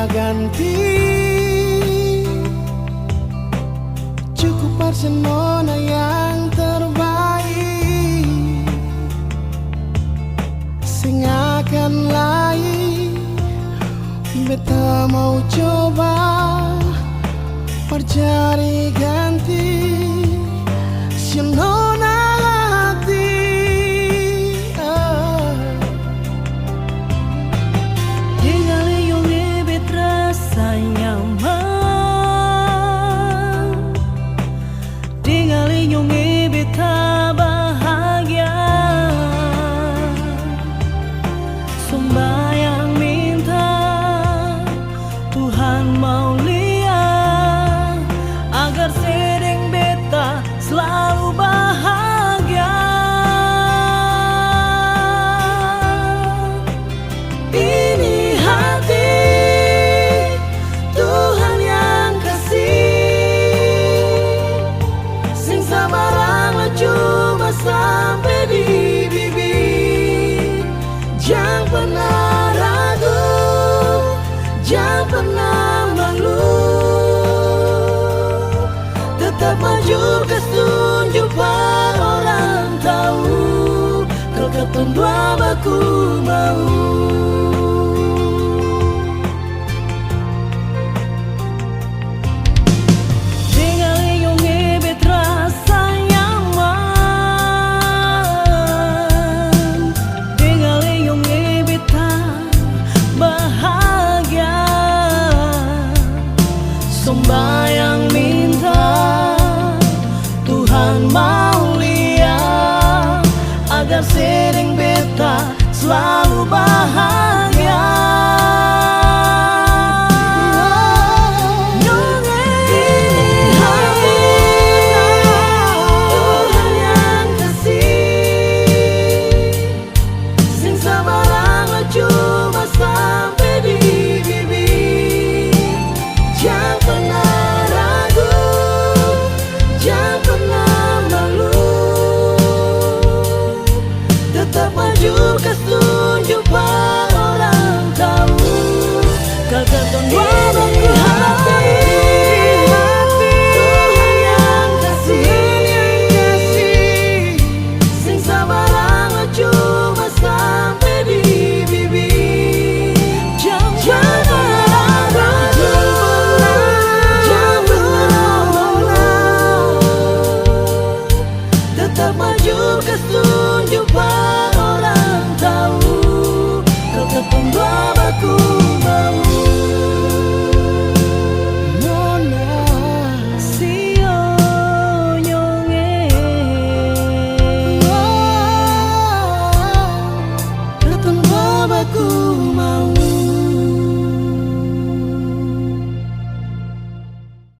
ganti. Cukup Barcelona yang terbaik, sing akan lain. Beta mau coba percari ganti Barcelona hati. Dengan yang lebih terasa nyaman, dengan yang lebih bahagia. Sembahyang minta Tuhan mau lihat agar sering beta selalu bahagia. Ini hati Tuhan yang kasih, sing sabarang cuma sampai di bibir. Jangan pernah ragu, jangan pernah malu, tetap maju ke tunjuk orang tahu kalau ketemu dua baku mau. Sembahyang minta Tuhan mau lihat agar sering beta selalu bahagia. Ini hati Tuhan yang kasih, sing sabarang cuma sampai di bibir. Jangan pernah ragu, jangan pernah malu, tetap maju ke tunjuk orang tahu kau ketemu dua baku hati. Tuhan yang kasih, sing sabarang cuma sampai di bibir. Jangan pernah ragu, tetap maju ke tunjuk orang tahu kau ketemu dua baku.